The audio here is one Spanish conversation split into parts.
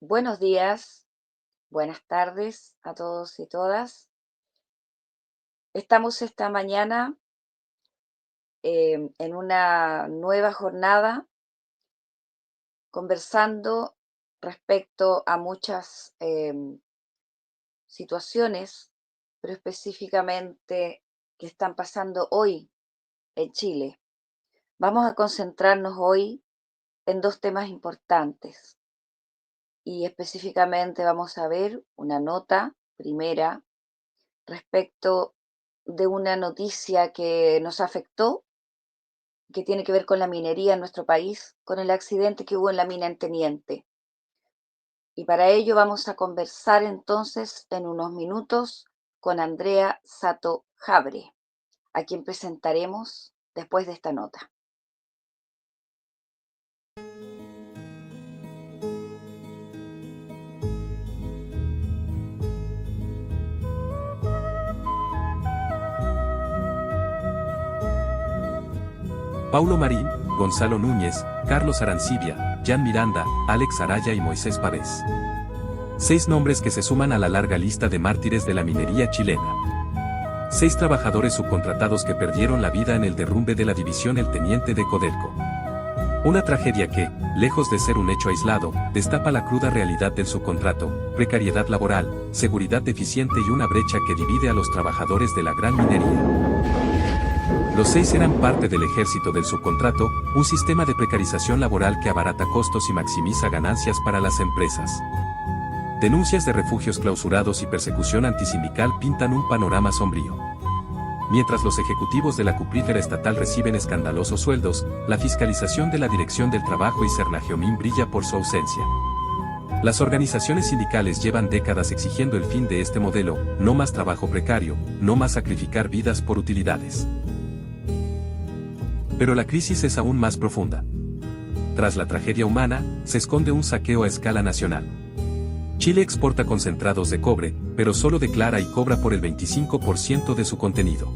Buenos días, buenas tardes a todos y todas. Estamos esta mañana en una nueva jornada conversando respecto a muchas situaciones, pero específicamente que están pasando hoy en Chile. Vamos a concentrarnos hoy en dos temas importantes y específicamente vamos a ver una nota primera respecto de una noticia que nos afectó, que tiene que ver con la minería en nuestro país, con el accidente que hubo en la mina en Teniente. Y para ello vamos a conversar entonces en unos minutos con Andrea Sato Jabre, a quien presentaremos después de esta nota. Paulo Marín, Gonzalo Núñez, Carlos Arancibia, Jan Miranda, Alex Araya y Moisés Pavés. 6 nombres que se suman a la larga lista de mártires de la minería chilena. 6 trabajadores subcontratados que perdieron la vida en el derrumbe de la división El Teniente de Codelco. Una tragedia que, lejos de ser un hecho aislado, destapa la cruda realidad del subcontrato, precariedad laboral, seguridad deficiente y una brecha que divide a los trabajadores de la gran minería. Los 6 eran parte del ejército del subcontrato, un sistema de precarización laboral que abarata costos y maximiza ganancias para las empresas. Denuncias de refugios clausurados y persecución antisindical pintan un panorama sombrío. Mientras los ejecutivos de la cuprífera estatal reciben escandalosos sueldos, la fiscalización de la Dirección del Trabajo y Sernageomín brilla por su ausencia. Las organizaciones sindicales llevan décadas exigiendo el fin de este modelo: no más trabajo precario, no más sacrificar vidas por utilidades. Pero la crisis es aún más profunda. Tras la tragedia humana, se esconde un saqueo a escala nacional. Chile exporta concentrados de cobre, pero solo declara y cobra por el 25% de su contenido.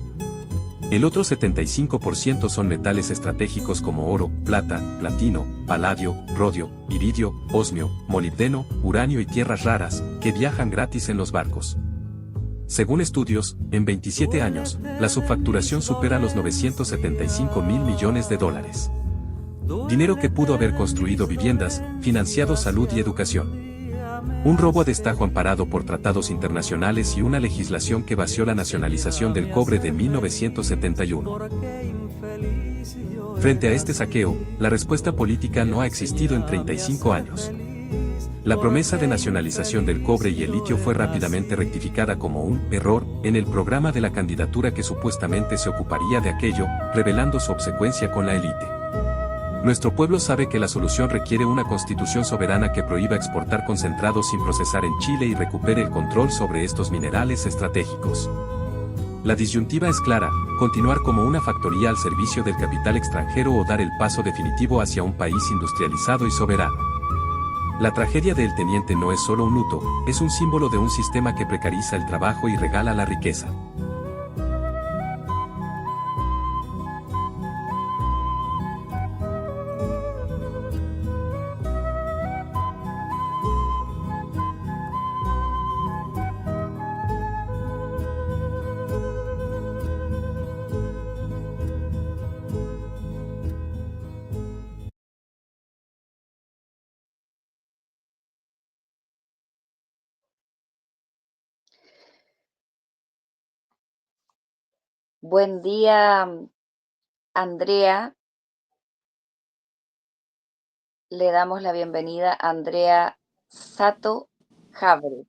El otro 75% son metales estratégicos como oro, plata, platino, paladio, rodio, iridio, osmio, molibdeno, uranio y tierras raras, que viajan gratis en los barcos. Según estudios, en 27 años, la subfacturación supera los 975.000 millones de dólares. Dinero que pudo haber construido viviendas, financiado salud y educación. Un robo a destajo amparado por tratados internacionales y una legislación que vació la nacionalización del cobre de 1971. Frente a este saqueo, la respuesta política no ha existido en 35 años. La promesa de nacionalización del cobre y el litio fue rápidamente rectificada como un error en el programa de la candidatura que supuestamente se ocuparía de aquello, revelando su obsecuencia con la élite. Nuestro pueblo sabe que la solución requiere una constitución soberana que prohíba exportar concentrados sin procesar en Chile y recupere el control sobre estos minerales estratégicos. La disyuntiva es clara: continuar como una factoría al servicio del capital extranjero o dar el paso definitivo hacia un país industrializado y soberano. La tragedia de El Teniente no es solo un luto, es un símbolo de un sistema que precariza el trabajo y regala la riqueza. Buen día, Andrea. Le damos la bienvenida a Andrea Sato Jabre.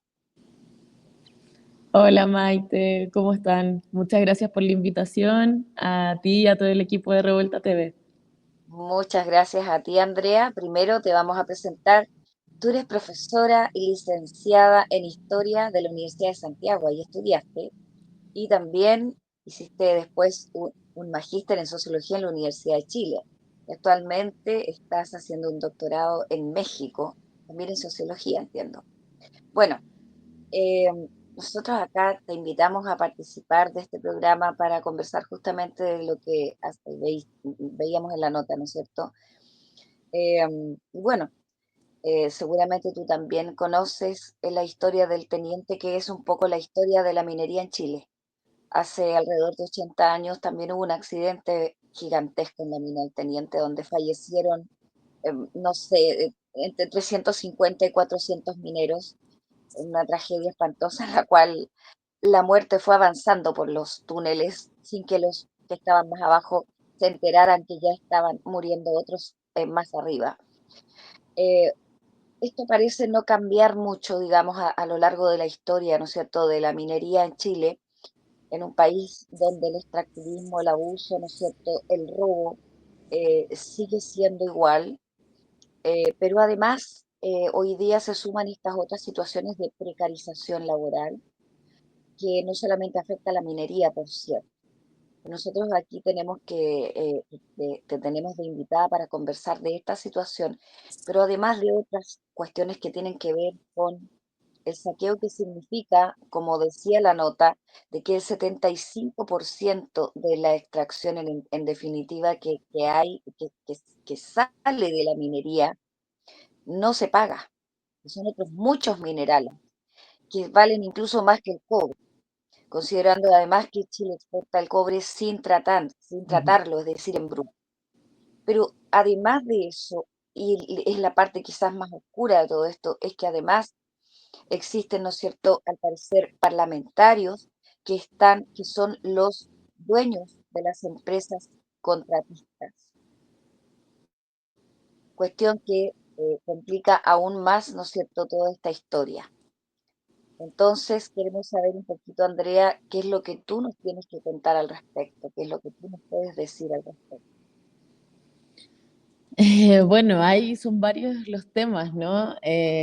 Hola Maite, ¿cómo están? Muchas gracias por la invitación, a ti y a todo el equipo de Revuelta TV. Muchas gracias a ti, Andrea. Primero te vamos a presentar. Tú eres profesora y licenciada en Historia de la Universidad de Santiago, ahí estudiaste, y también hiciste después un magíster en Sociología en la Universidad de Chile. Actualmente estás haciendo un doctorado en México, también en Sociología, entiendo. Bueno, eh, nosotros acá te invitamos a participar de este programa para conversar justamente de lo que veíamos en la nota, ¿no es cierto? Bueno, Seguramente tú también conoces la historia del teniente, que es un poco la historia de la minería en Chile. Hace alrededor de 80 años también hubo un accidente gigantesco en la mina del Teniente, donde fallecieron, no sé, entre 350 y 400 mineros, una tragedia espantosa en la cual la muerte fue avanzando por los túneles sin que los que estaban más abajo se enteraran que ya estaban muriendo otros más arriba. Eh, Esto parece no cambiar mucho, digamos, a lo largo de la historia, ¿no es cierto?, de la minería en Chile, en un país donde el extractivismo, el abuso, ¿no es cierto?, el robo sigue siendo igual, pero además hoy día se suman estas otras situaciones de precarización laboral que no solamente afecta a la minería, por cierto. Nosotros aquí tenemos te tenemos de invitada para conversar de esta situación, pero además de otras cuestiones que tienen que ver con el saqueo, que significa, como decía la nota, de que el 75% de la extracción en definitiva que hay, que sale de la minería, no se paga. Y son otros muchos minerales que valen incluso más que el cobre, considerando además que Chile exporta el cobre sin Ujú. tratarlo, es decir, en bruto. Pero además de eso, y es la parte quizás más oscura de todo esto, es que además existen, ¿no es cierto?, al parecer parlamentarios que son los dueños de las empresas contratistas, cuestión que complica aún más, ¿no es cierto?, toda esta historia. Entonces, queremos saber un poquito, Andrea, qué es lo que tú nos tienes que contar al respecto, qué es lo que tú nos puedes decir al respecto. Bueno, ahí son varios los temas, ¿no?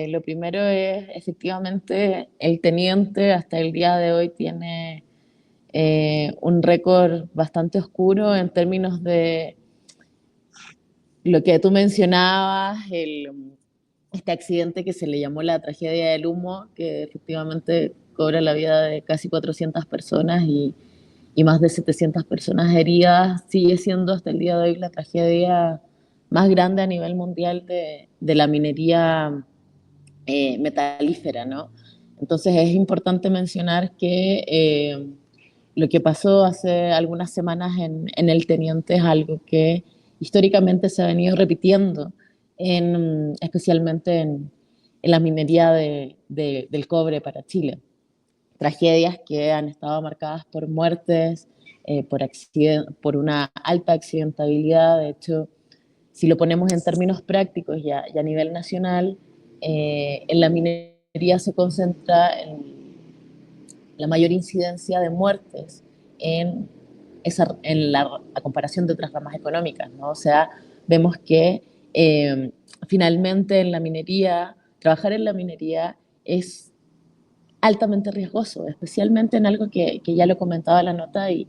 Lo primero es, efectivamente, el teniente hasta el día de hoy tiene un récord bastante oscuro en términos de lo que tú mencionabas, este accidente que se le llamó la tragedia del humo, que efectivamente cobra la vida de casi 400 personas y más de 700 personas heridas, sigue siendo hasta el día de hoy la tragedia más grande a nivel mundial de la minería metalífera, ¿no? Entonces es importante mencionar que lo que pasó hace algunas semanas en el Teniente es algo que históricamente se ha venido repitiendo, especialmente en la minería del cobre para Chile. Tragedias que han estado marcadas por muertes, por una alta accidentabilidad. De hecho, si lo ponemos en términos prácticos y a nivel nacional, en la minería se concentra la mayor incidencia de muertes en, en la comparación de otras ramas económicas, ¿no? O sea, vemos que finalmente en la minería, trabajar en la minería es altamente riesgoso, especialmente en algo que ya lo comentaba la nota y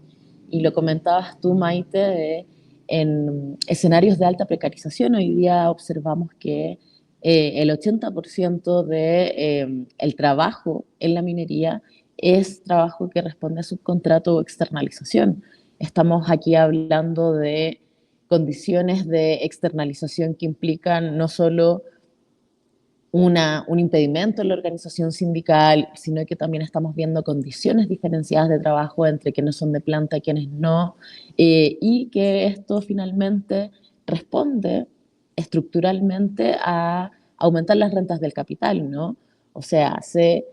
lo comentabas tú, Maite, en escenarios de alta precarización. Hoy día observamos que el 80% de el trabajo en la minería es trabajo que responde a subcontrato o externalización. Estamos aquí hablando de condiciones de externalización que implican no solo un impedimento en la organización sindical, sino que también estamos viendo condiciones diferenciadas de trabajo entre quienes son de planta y quienes no, y que esto finalmente responde estructuralmente a aumentar las rentas del capital, ¿no? O sea, se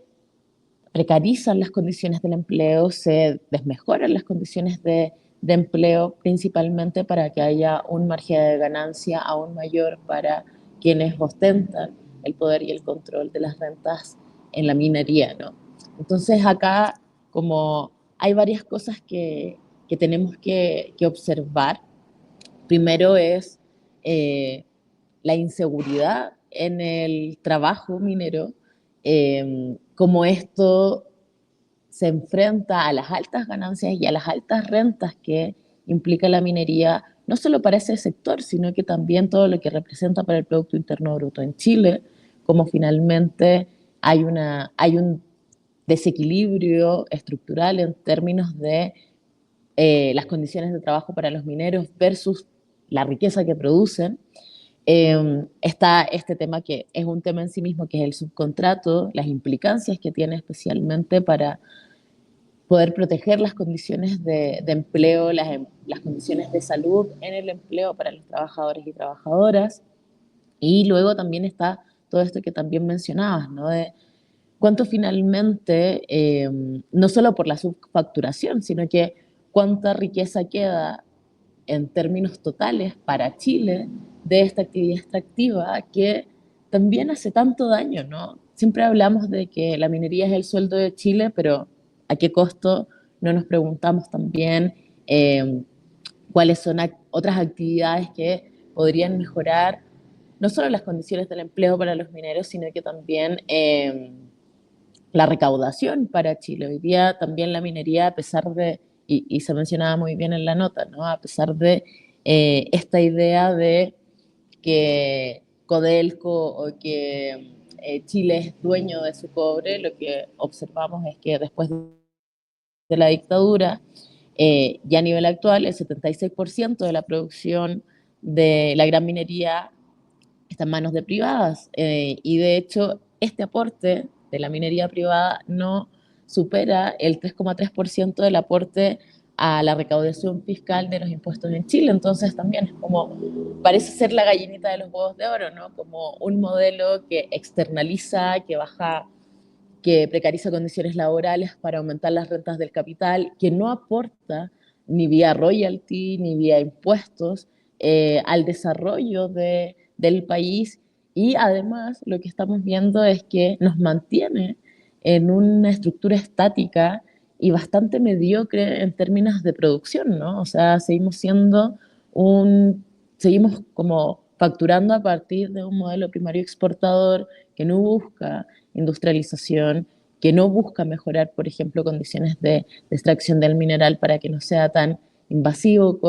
precarizan las condiciones del empleo, se desmejoran las condiciones de empleo, principalmente para que haya un margen de ganancia aún mayor para quienes ostentan el poder y el control de las rentas en la minería, ¿no? Entonces acá, como hay varias cosas que tenemos que observar, primero es eh, la inseguridad en el trabajo minero, como esto se enfrenta a las altas ganancias y a las altas rentas que implica la minería, no solo para ese sector, sino que también todo lo que representa para el Producto Interno Bruto en Chile, como finalmente hay un desequilibrio estructural en términos de las condiciones de trabajo para los mineros versus la riqueza que producen, Está este tema que es un tema en sí mismo, que es el subcontrato, las implicancias que tiene especialmente para poder proteger las condiciones de empleo, las condiciones de salud en el empleo para los trabajadores y trabajadoras. Y luego también está todo esto que también mencionabas, ¿no? De cuánto finalmente, no solo por la subfacturación, sino que cuánta riqueza queda en términos totales para Chile de esta actividad extractiva que también hace tanto daño, ¿no? Siempre hablamos de que la minería es el sueldo de Chile, pero ¿a qué costo? No nos preguntamos también cuáles son otras actividades que podrían mejorar no solo las condiciones del empleo para los mineros, sino que también la recaudación para Chile. Hoy día también la minería, a pesar de, y se mencionaba muy bien en la nota, ¿no? A pesar de esta idea de que Codelco o que Chile es dueño de su cobre, lo que observamos es que después de la dictadura, ya a nivel actual, el 76% de la producción de la gran minería está en manos de privadas. Y de hecho, este aporte de la minería privada no supera el 3,3% del aporte a la recaudación fiscal de los impuestos en Chile. Entonces también es como, parece ser la gallinita de los huevos de oro, ¿no? Como un modelo que externaliza, que baja, que precariza condiciones laborales para aumentar las rentas del capital, que no aporta ni vía royalty ni vía impuestos al desarrollo del país, y además lo que estamos viendo es que nos mantiene en una estructura estática y bastante mediocre en términos de producción, ¿no? O sea, seguimos como facturando a partir de un modelo primario exportador que no busca industrialización, que no busca mejorar, por ejemplo, condiciones de extracción del mineral para que no sea tan invasivo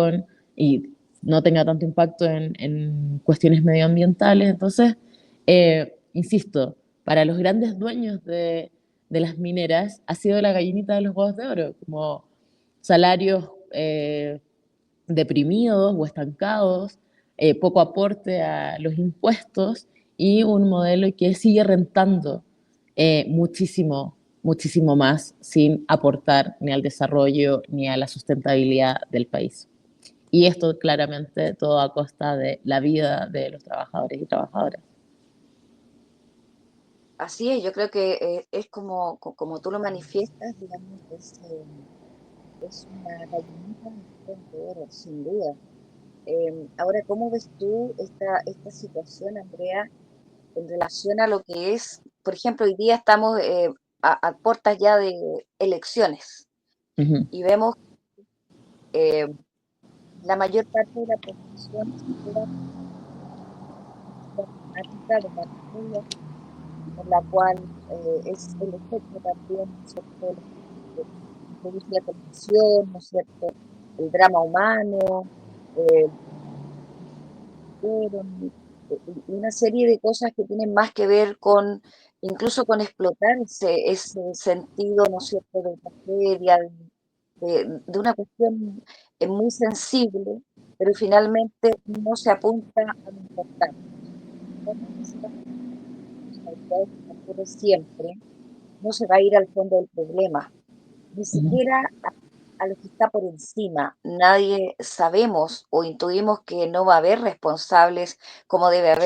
y no tenga tanto impacto en cuestiones medioambientales. Entonces, insisto, para los grandes dueños de las mineras ha sido la gallinita de los huevos de oro, como salarios deprimidos o estancados, poco aporte a los impuestos y un modelo que sigue rentando muchísimo, muchísimo más sin aportar ni al desarrollo ni a la sustentabilidad del país. Y esto claramente todo a costa de la vida de los trabajadores y trabajadoras. Así es, yo creo que es como tú lo manifiestas, digamos, es una gallinita de oro, sin duda. Ahora, ¿cómo ves tú esta situación, Andrea, en relación a lo que es, por ejemplo, hoy día estamos a puertas ya de elecciones Uh -huh. y vemos eh, la mayor parte de la población se queda con la temática de la minería, por la cual es el efecto también, ¿no es cierto?, de introduce la televisión, ¿no es cierto?, el drama humano, eh, y una serie de cosas que tienen más que ver con, incluso con explotar ese sentido, ¿no es cierto?, de tragedia, de una cuestión muy sensible, pero finalmente no se apunta a lo importante. Como esta responsabilidad que ocurre siempre, no se va a ir al fondo del problema, ni Uh -huh. siquiera a lo que está por encima. Nadie sabemos o intuimos que no va a haber responsables como debe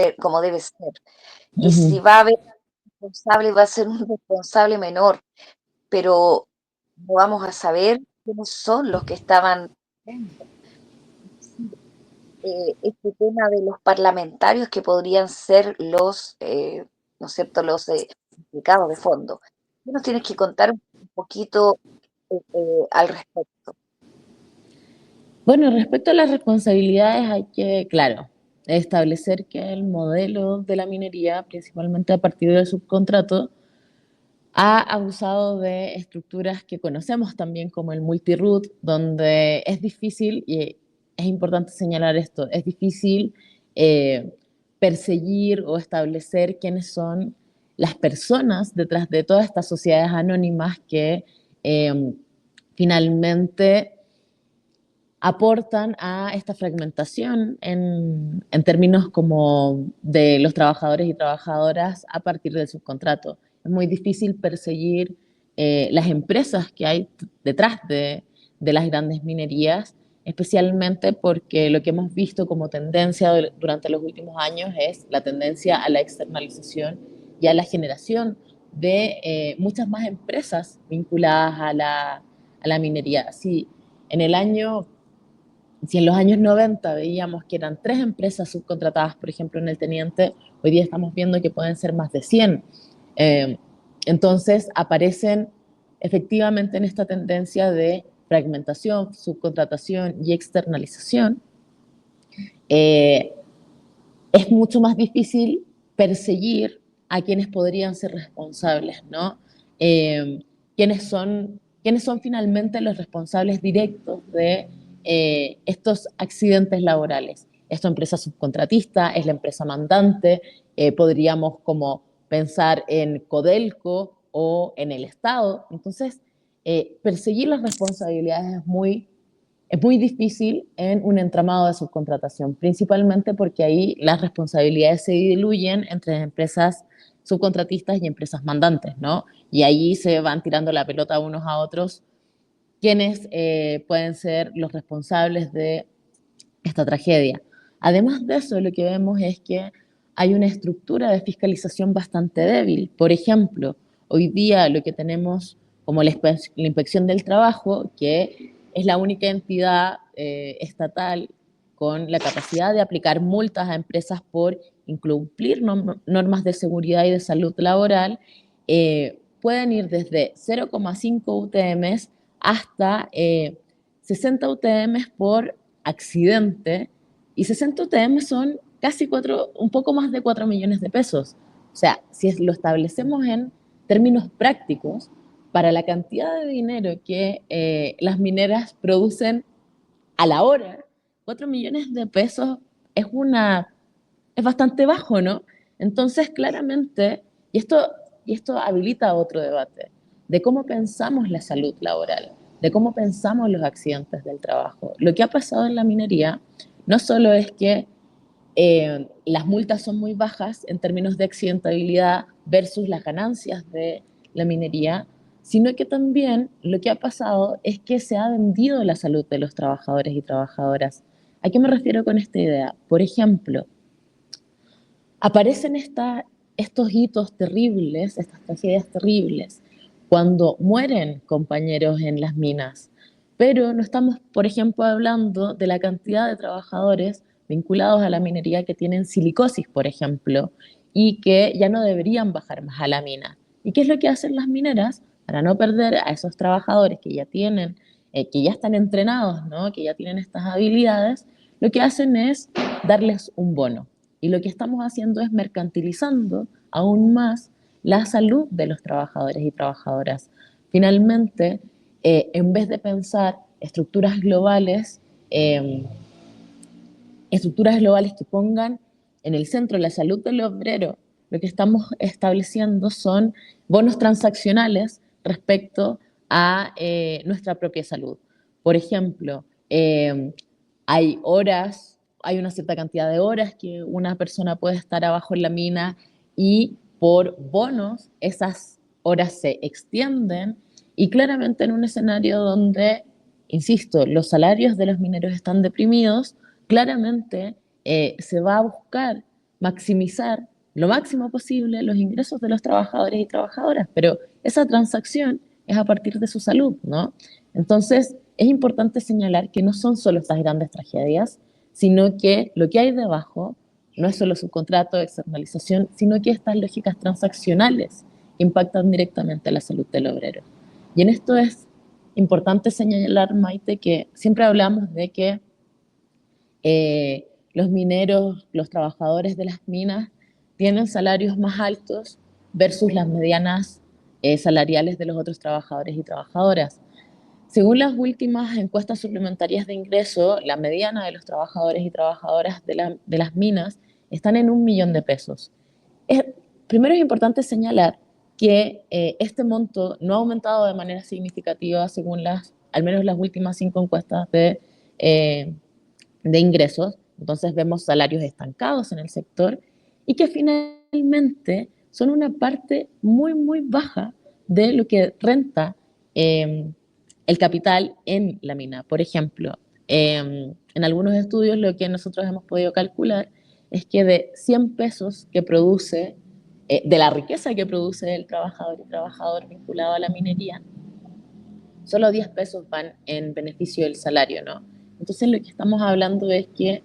ser. Uh Y -huh. si va a haber responsable, va a ser un responsable menor, pero no vamos a saber quiénes son los que estaban. Este tema de los parlamentarios que podrían ser ¿no es cierto?, los implicados de fondo. ¿Qué nos tienes que contar un poquito al respecto? Bueno, respecto a las responsabilidades, hay que, claro, establecer que el modelo de la minería, principalmente a partir del subcontrato, ha abusado de estructuras que conocemos también como el multiroot, donde es difícil, y es importante señalar esto, es difícil eh, perseguir o establecer quiénes son las personas detrás de todas estas sociedades anónimas que finalmente aportan a esta fragmentación en términos como de los trabajadores y trabajadoras a partir del subcontrato. Es muy difícil perseguir las empresas que hay detrás de las grandes minerías, especialmente porque lo que hemos visto como tendencia durante los últimos años es la tendencia a la externalización y a la generación de muchas más empresas vinculadas a la minería. Sí, en el año si en los años 90 veíamos que eran 3 empresas subcontratadas, por ejemplo, en el Teniente, hoy día estamos viendo que pueden ser más de 100. Eh, entonces aparecen efectivamente en esta tendencia de fragmentación, subcontratación y externalización. Eh, es mucho más difícil perseguir a quienes podrían ser responsables, ¿no? Eh, ¿quiénes son finalmente los responsables directos de estos accidentes laborales? ¿Es tu empresa subcontratista? ¿Es la empresa mandante? Podríamos como pensar en Codelco o en el Estado. Entonces, perseguir las responsabilidades es muy difícil en un entramado de subcontratación, principalmente porque ahí las responsabilidades se diluyen entre empresas subcontratistas y empresas mandantes, ¿no? Y ahí se van tirando la pelota unos a otros quienes pueden ser los responsables de esta tragedia. Además de eso, lo que vemos es que hay una estructura de fiscalización bastante débil. Por ejemplo, hoy día lo que tenemos como la Inspección del Trabajo, que es la única entidad estatal con la capacidad de aplicar multas a empresas por incumplir normas de seguridad y de salud laboral, pueden ir desde 0,5 UTMs hasta 60 UTMs por accidente, y 60 UTM son casi un poco más de 4 millones de pesos. O sea, si lo establecemos en términos prácticos, para la cantidad de dinero que las mineras producen a la hora, 4 millones de pesos es, es bastante bajo, ¿no? Entonces, claramente, y esto habilita otro debate, de cómo pensamos la salud laboral, de cómo pensamos los accidentes del trabajo. Lo que ha pasado en la minería no solo es que las multas son muy bajas en términos de accidentabilidad versus las ganancias de la minería, sino que también lo que ha pasado es que se ha vendido la salud de los trabajadores y trabajadoras. ¿A qué me refiero con esta idea? Por ejemplo, aparecen estos hitos terribles, estas tragedias terribles, cuando mueren compañeros en las minas, pero no estamos, por ejemplo, hablando de la cantidad de trabajadores vinculados a la minería que tienen silicosis, por ejemplo, y que ya no deberían bajar más a la mina. ¿Y qué es lo que hacen las mineras para no perder a esos trabajadores que ya tienen, que ya están entrenados, ¿no? Que ya tienen estas habilidades? Lo que hacen es darles un bono. Y lo que estamos haciendo es mercantilizando aún más la salud de los trabajadores y trabajadoras. Finalmente, en vez de pensar eh, estructuras globales que pongan en el centro la salud del obrero, lo que estamos estableciendo son bonos transaccionales respecto a nuestra propia salud. Por ejemplo, hay horas, hay una cierta cantidad de horas que una persona puede estar abajo en la mina, y por bonos esas horas se extienden, y claramente en un escenario donde, insisto, los salarios de los mineros están deprimidos, claramente se va a buscar maximizar lo máximo posible los ingresos de los trabajadores y trabajadoras, pero esa transacción es a partir de su salud, ¿no? Entonces, es importante señalar que no son solo estas grandes tragedias, sino que lo que hay debajo no es solo subcontrato, externalización, sino que estas lógicas transaccionales que impactan directamente la salud del obrero. Y en esto es importante señalar, Maite, que siempre hablamos de que los mineros, los trabajadores de las minas tienen salarios más altos versus las medianas salariales de los otros trabajadores y trabajadoras. Según las últimas encuestas suplementarias de ingreso, la mediana de los trabajadores y trabajadoras de las minas están en 1 millón de pesos. Es, primero es importante señalar que este monto no ha aumentado de manera significativa según al menos las últimas 5 encuestas de eh, de ingresos, entonces vemos salarios estancados en el sector y que finalmente son una parte muy, muy baja de lo que renta el capital en la mina. Por ejemplo, en algunos estudios lo que nosotros hemos podido calcular es que de 100 pesos que produce, de la riqueza que produce el trabajador y trabajador vinculado a la minería, solo 10 pesos van en beneficio del salario, ¿no? Entonces lo que estamos hablando es que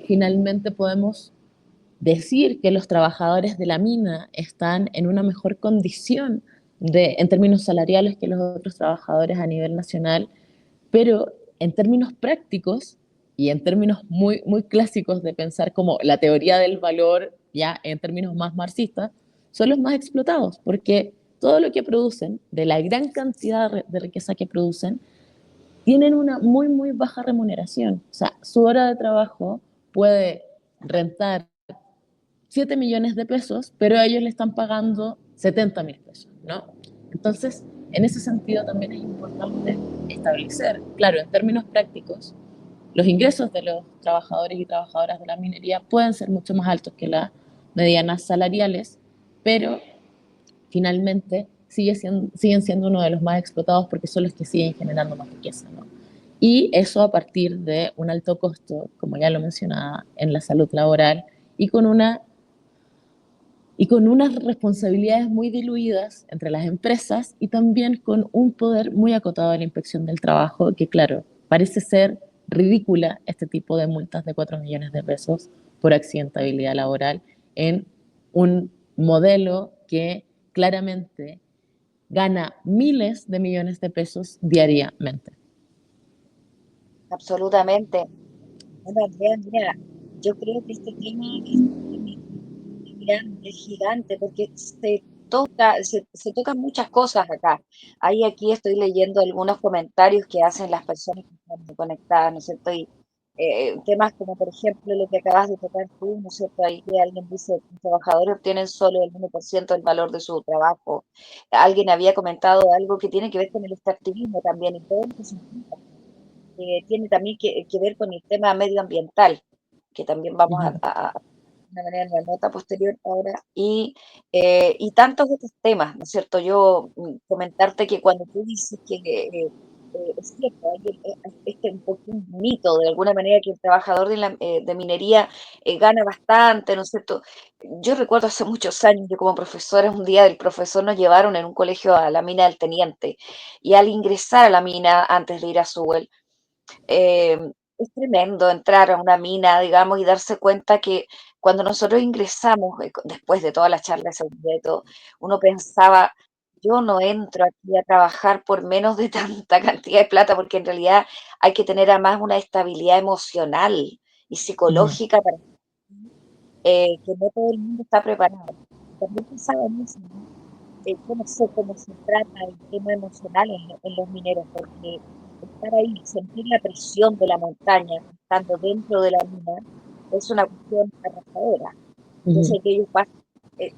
finalmente podemos decir que los trabajadores de la mina están en una mejor condición en términos salariales que los otros trabajadores a nivel nacional, pero en términos prácticos y en términos muy, muy clásicos de pensar como la teoría del valor, ya en términos más marxistas, son los más explotados, porque todo lo que producen, de la gran cantidad de riqueza que producen, tienen una muy, muy baja remuneración. O sea, su hora de trabajo puede rentar 7 millones de pesos, pero a ellos le están pagando 70.000 pesos, ¿no? Entonces, en ese sentido también es importante establecer, claro, en términos prácticos, los ingresos de los trabajadores y trabajadoras de la minería pueden ser mucho más altos que las medianas salariales, pero finalmente siguen siendo uno de los más explotados porque son los que siguen generando más riqueza, ¿no? Y eso a partir de un alto costo, como ya lo mencionaba, en la salud laboral y con unas responsabilidades muy diluidas entre las empresas y también con un poder muy acotado de la inspección del trabajo, que claro, parece ser ridícula este tipo de multas de 4 millones de pesos por accidentabilidad laboral en un modelo que claramente gana miles de millones de pesos diariamente. Absolutamente. Bueno, Andrea, mira, yo creo que este tema es grande, es gigante, porque se tocan muchas cosas acá. Ahí aquí estoy leyendo algunos comentarios que hacen las personas que están conectadas, ¿no es cierto? Y temas como, por ejemplo, lo que acabas de tocar tú, ¿no es cierto? Ahí que alguien dice que los trabajadores obtienen solo el 1% del valor de su trabajo. Alguien había comentado algo que tiene que ver con el extractivismo también, y todo eso tiene también que ver con el tema medioambiental, que también Uh vamos -huh. de una manera en la nota posterior ahora, y tantos otros temas, ¿no es cierto? Yo comentarte que cuando tú dices que es cierto, hay este un mito de alguna manera que el trabajador de minería gana bastante, ¿no es cierto? Yo recuerdo hace muchos años, yo como profesora, un día el profesor nos llevaron en un colegio a la mina del Teniente, y al ingresar a la mina antes de ir a Sewell, eh, es tremendo entrar a una mina, digamos, y darse cuenta que cuando nosotros ingresamos, después de toda la charla de seguridad y todo, uno pensaba, yo no entro aquí a trabajar por menos de tanta cantidad de plata, porque en realidad hay que tener además una estabilidad emocional y Uh -huh. psicológica para que no todo el mundo está preparado. También pensaba en eso, ¿no? Yo no sé cómo se trata el tema emocional en los mineros, porque estar ahí, sentir la presión de la montaña, estando dentro de la mina, es una cuestión arrasadora. Uh Yo -huh. sé que ellos pasan eh,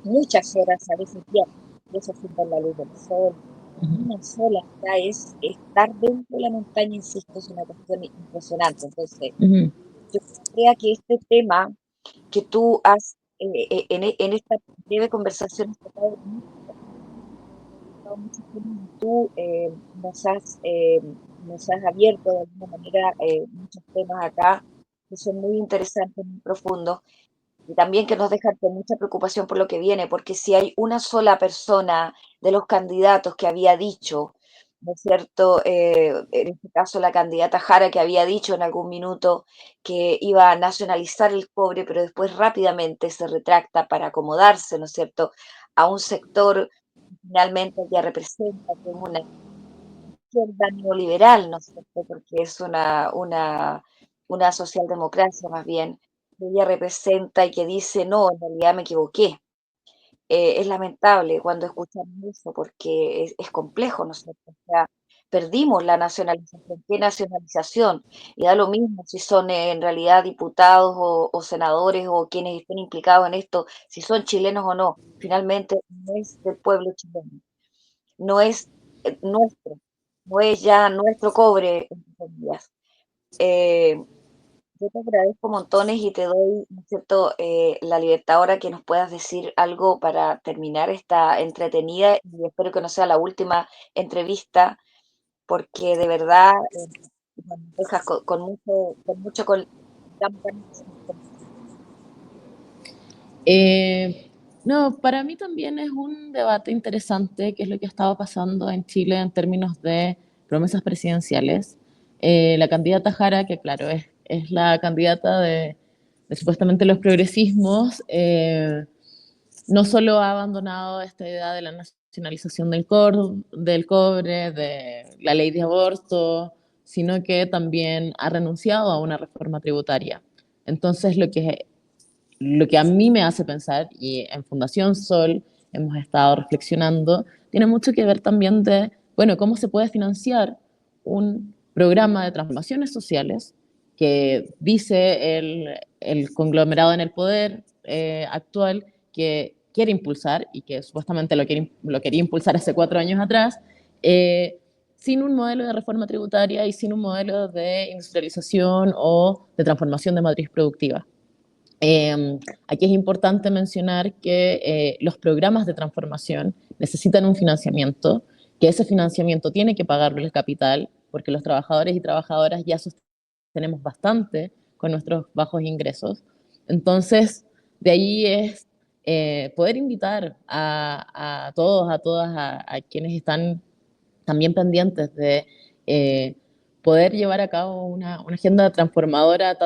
muchas horas, a veces días, y eso sin ver la luz del sol. Uh -huh. Una sola ya es estar dentro de la montaña, insisto, es una cuestión impresionante. Entonces, Uh -huh. yo creo que este tema que tú has, en esta breve conversación, has tocado muchos temas y tú nos has abierto de alguna manera muchos temas acá que son muy interesantes, muy profundos y también que nos dejan con mucha preocupación por lo que viene, porque si hay una sola persona de los candidatos que había dicho, ¿no es cierto? En este caso la candidata Jara que había dicho en algún minuto que iba a nacionalizar el cobre, pero después rápidamente se retracta para acomodarse, ¿no es cierto?, a un sector que finalmente ella representa, que es una izquierda neoliberal, ¿no es cierto?, porque es una socialdemocracia más bien, que ella representa y que dice, no, en realidad me equivoqué. Es lamentable cuando escuchamos eso porque es complejo, ¿no es cierto? O sea, perdimos la nacionalización. ¿Qué nacionalización? Y da lo mismo si son en realidad diputados o senadores o quienes estén implicados en esto, si son chilenos o no. Finalmente no es del pueblo chileno, no es nuestro. no es ya nuestro cobre, entre comillas. Eh, yo te agradezco montones y te doy, ¿no es cierto?, la libertad ahora que nos puedas decir algo para terminar esta entretenida y espero que no sea la última entrevista, porque de verdad nos dejas con mucho ganas. No, para mí también es un debate interesante, qué es lo que ha estado pasando en Chile en términos de promesas presidenciales. La candidata Jara, que claro, es la candidata de supuestamente los progresismos, no solo ha abandonado esta idea de la nacionalización del cobre, de la ley de aborto, sino que también ha renunciado a una reforma tributaria. Entonces, lo que a mí me hace pensar, y en Fundación Sol hemos estado reflexionando, tiene mucho que ver también de, bueno, cómo se puede financiar un programa de transformaciones sociales que dice el conglomerado en el poder actual que quiere impulsar y que supuestamente lo quería impulsar hace 4 años atrás, sin un modelo de reforma tributaria y sin un modelo de industrialización o de transformación de matriz productiva. Aquí es importante mencionar que los programas de transformación necesitan un financiamiento, que ese financiamiento tiene que pagarlo el capital, porque los trabajadores y trabajadoras ya sostenemos bastante con nuestros bajos ingresos. Entonces, de ahí es poder invitar a todos, a todas, a quienes están también pendientes de poder llevar a cabo una agenda transformadora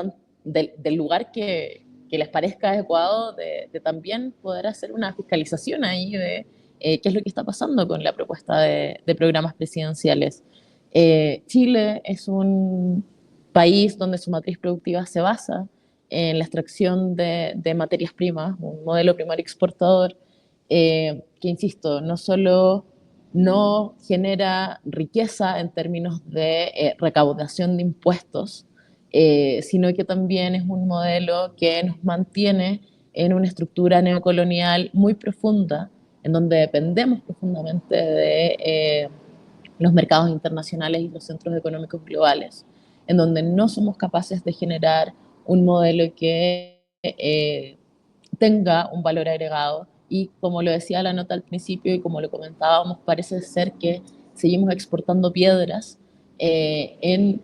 del lugar que les parezca adecuado, de también poder hacer una fiscalización ahí de qué es lo que está pasando con la propuesta de programas presidenciales. Chile es un país donde su matriz productiva se basa en la extracción de materias primas, un modelo primario exportador, que, insisto, no solo no genera riqueza en términos de recaudación de impuestos, sino que también es un modelo que nos mantiene en una estructura neocolonial muy profunda, en donde dependemos profundamente de los mercados internacionales y los centros económicos globales, en donde no somos capaces de generar un modelo que tenga un valor agregado y como lo decía la nota al principio y como lo comentábamos, parece ser que seguimos exportando piedras en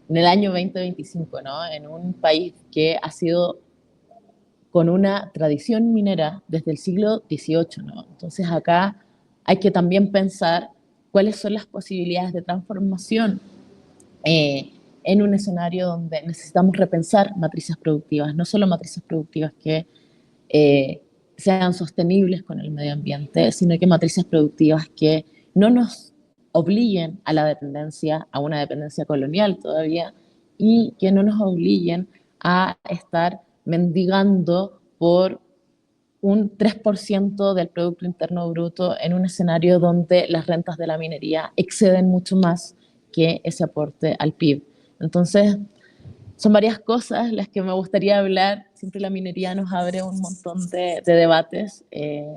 el año 2025, ¿no? En un país que ha sido con una tradición minera desde el siglo XVIII, ¿no? Entonces acá hay que también pensar cuáles son las posibilidades de transformación eh, en un escenario donde necesitamos repensar matrices productivas, no solo matrices productivas que eh, sean sostenibles con el medio ambiente, sino que matrices productivas que no nos obliguen a la dependencia, a una dependencia colonial todavía, y que no nos obliguen a estar mendigando por un 3% del Producto Interno Bruto en un escenario donde las rentas de la minería exceden mucho más que ese aporte al PIB. Entonces, son varias cosas las que me gustaría hablar. Siempre la minería nos abre un montón de debates.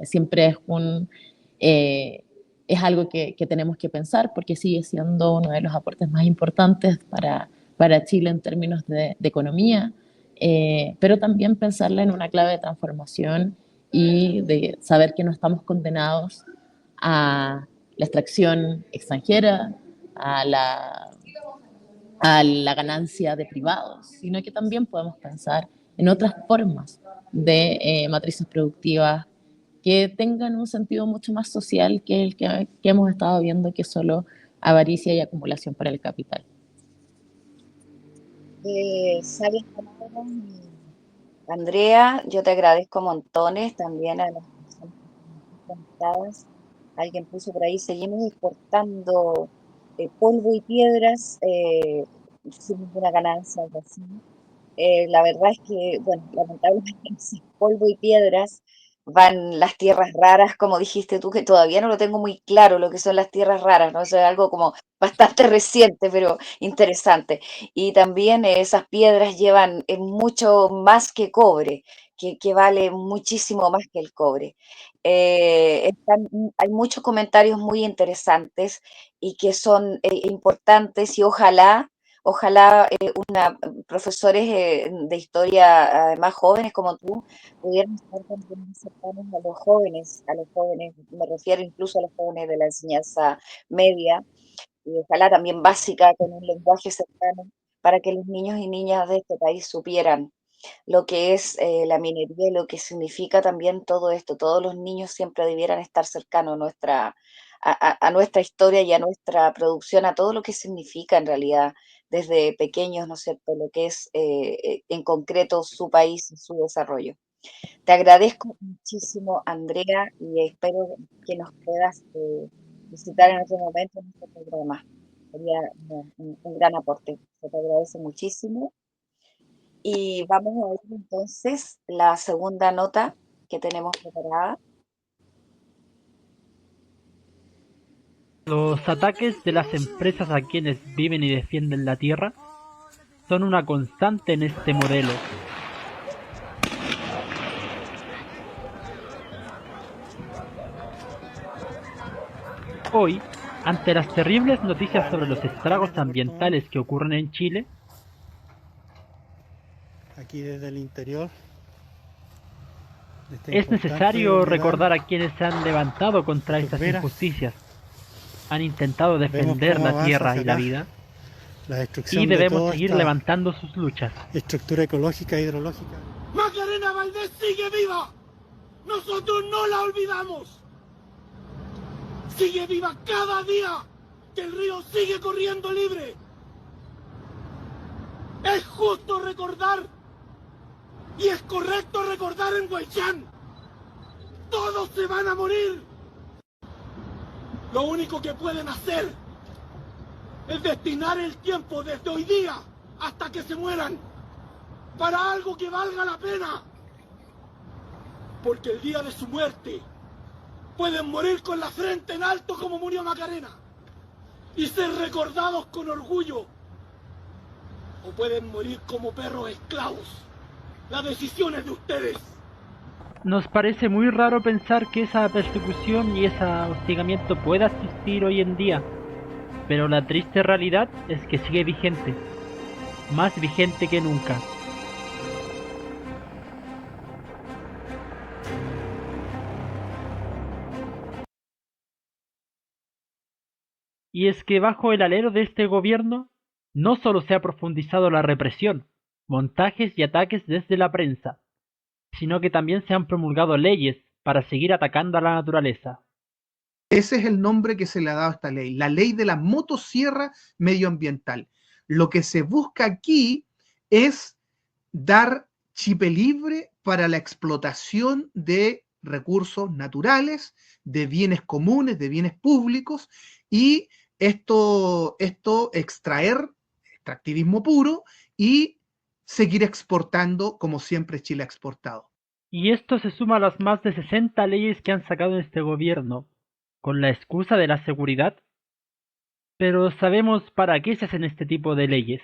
Siempre es algo que tenemos que pensar porque sigue siendo uno de los aportes más importantes para Chile en términos de economía, pero también pensarla en una clave de transformación y de saber que no estamos condenados a la extracción extranjera, a la ganancia de privados, sino que también podemos pensar en otras formas de matrices productivas que tengan un sentido mucho más social que el que hemos estado viendo, que es solo avaricia y acumulación para el capital. Sabias palabras, Andrea, yo te agradezco montones también a las personas que están aquí conectadas. Alguien puso por ahí, seguimos exportando polvo y piedras sin ninguna ganancia, algo así. La verdad es que, bueno, lamentablemente sin polvo y piedras van las tierras raras, como dijiste tú, que todavía no lo tengo muy claro lo que son las tierras raras, ¿no? Eso es algo como bastante reciente, pero interesante. Y también esas piedras llevan mucho más que cobre, que vale muchísimo más que el cobre. Hay muchos comentarios muy interesantes y que son importantes y ojalá profesores de historia, además jóvenes como tú, pudieran estar también más cercanos a los jóvenes, me refiero incluso a los jóvenes de la enseñanza media, y ojalá también básica, con un lenguaje cercano, para que los niños y niñas de este país supieran lo que es la minería y lo que significa también todo esto. Todos los niños siempre debieran estar cercanos a nuestra historia y a nuestra producción, a todo lo que significa en realidad desde pequeños, ¿no es cierto?, lo que es en concreto su país y su desarrollo. Te agradezco muchísimo, Andrea, y espero que nos puedas visitar en otro momento en nuestro programa. Sería un gran aporte. Se te agradece muchísimo. Y vamos a ver entonces la segunda nota que tenemos preparada. Los ataques de las empresas a quienes viven y defienden la tierra son una constante en este modelo. Hoy, ante las terribles noticias sobre los estragos ambientales que ocurren en Chile, aquí desde el interior de esta es importante necesario humedal recordar a quienes se han levantado contra estas turbera, injusticias, han intentado vemos defender cómo la avanza tierra hacia y la acá vida, la y destrucción de debemos toda seguir esta levantando sus luchas. estructura ecológica e hidrológica. Macarena Valdés sigue viva. Nosotros no la olvidamos. Sigue viva cada día que el río sigue corriendo libre. Es justo recordar y es correcto recordar en Huaychán. Todos se van a morir. Lo único que pueden hacer es destinar el tiempo desde hoy día hasta que se mueran para algo que valga la pena. Porque el día de su muerte pueden morir con la frente en alto como murió Macarena y ser recordados con orgullo, o pueden morir como perros esclavos. La decisión es de ustedes. Nos parece muy raro pensar que esa persecución y ese hostigamiento pueda existir hoy en día, pero la triste realidad es que sigue vigente, más vigente que nunca. Y es que bajo el alero de este gobierno, no solo se ha profundizado la represión, montajes y ataques desde la prensa, sino que también se han promulgado leyes para seguir atacando a la naturaleza. Ese es el nombre que se le ha dado a esta ley, la ley de la motosierra medioambiental. Lo que se busca aquí es dar chipe libre para la explotación de recursos naturales, de bienes comunes, de bienes públicos, y esto extractivismo puro y seguir exportando como siempre Chile ha exportado. Y esto se suma a las más de 60 leyes que han sacado en este gobierno, con la excusa de la seguridad. Pero sabemos para qué se hacen este tipo de leyes.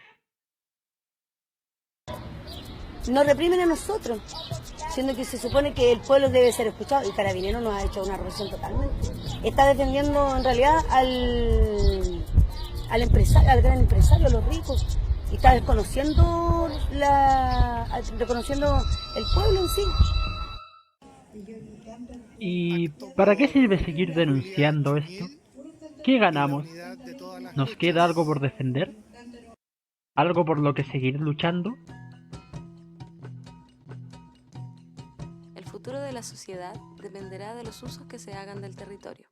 Nos reprimen a nosotros, siendo que se supone que el pueblo debe ser escuchado, y Carabineros nos ha hecho una represión totalmente. Está defendiendo en realidad al empresario, al gran empresario, a los ricos, y está reconociendo el pueblo en sí. ¿Y para qué sirve seguir denunciando esto? ¿Qué ganamos? ¿Nos queda algo por defender? ¿Algo por lo que seguir luchando? El futuro de la sociedad dependerá de los usos que se hagan del territorio.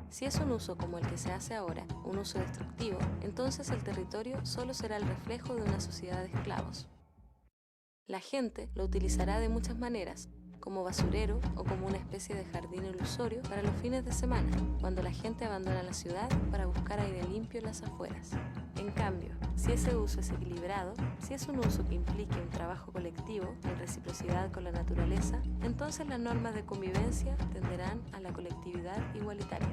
Si es un uso como el que se hace ahora, un uso destructivo, entonces el territorio solo será el reflejo de una sociedad de esclavos. La gente lo utilizará de muchas maneras, como basurero o como una especie de jardín ilusorio para los fines de semana, cuando la gente abandona la ciudad para buscar aire limpio en las afueras. En cambio, si ese uso es equilibrado, si es un uso que implique un trabajo colectivo en reciprocidad con la naturaleza, entonces las normas de convivencia tenderán a la colectividad igualitaria.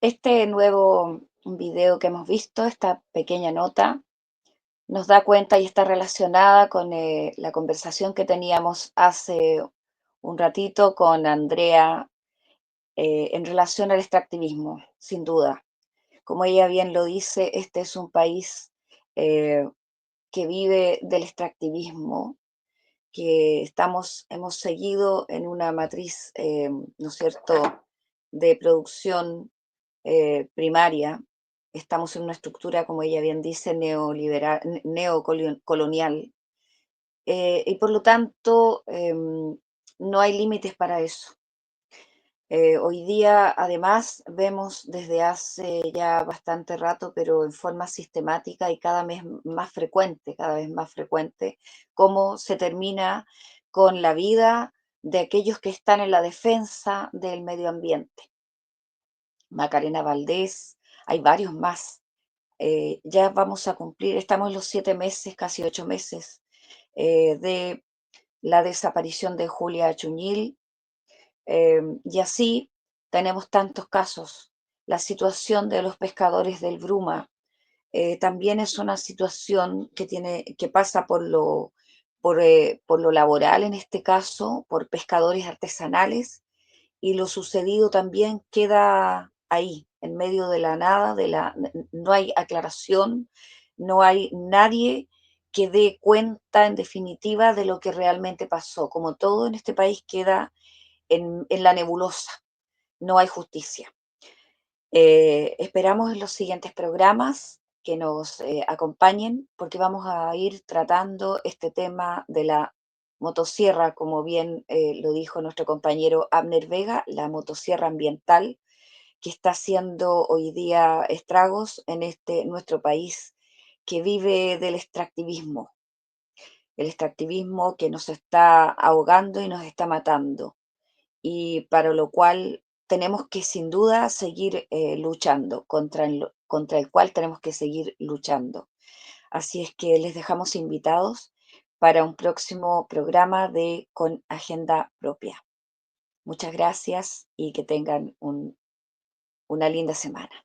Este nuevo video que hemos visto, esta pequeña nota, nos da cuenta y está relacionada con la conversación que teníamos hace un ratito con Andrea en relación al extractivismo, sin duda. Como ella bien lo dice, este es un país eh, que vive del extractivismo, que hemos seguido en una matriz, ¿no es cierto?, de producción primaria. Estamos en una estructura, como ella bien dice, neoliberal, neocolonial, y por lo tanto no hay límites para eso. Hoy día, además, vemos desde hace ya bastante rato, pero en forma sistemática y cada vez más frecuente, cómo se termina con la vida de aquellos que están en la defensa del medio ambiente. Macarena Valdés, hay varios más. Ya vamos a cumplir, estamos en los 7 meses, casi 8 meses, de la desaparición de Julia Chuñil, y así tenemos tantos casos. La situación de los pescadores del Bruma también es una situación que pasa por lo laboral en este caso, por pescadores artesanales, y lo sucedido también queda ahí, en medio de la nada, no hay aclaración, no hay nadie que dé cuenta en definitiva de lo que realmente pasó. Como todo en este país queda en la nebulosa, no hay justicia. Esperamos en los siguientes programas que nos acompañen porque vamos a ir tratando este tema de la motosierra, como bien lo dijo nuestro compañero Abner Vega, la motosierra ambiental que está haciendo hoy día estragos en nuestro país que vive del extractivismo, el extractivismo que nos está ahogando y nos está matando y para lo cual tenemos que sin duda seguir luchando, contra el cual tenemos que seguir luchando. Así es que les dejamos invitados para un próximo programa de Con Agenda Propia. Muchas gracias y que tengan una linda semana.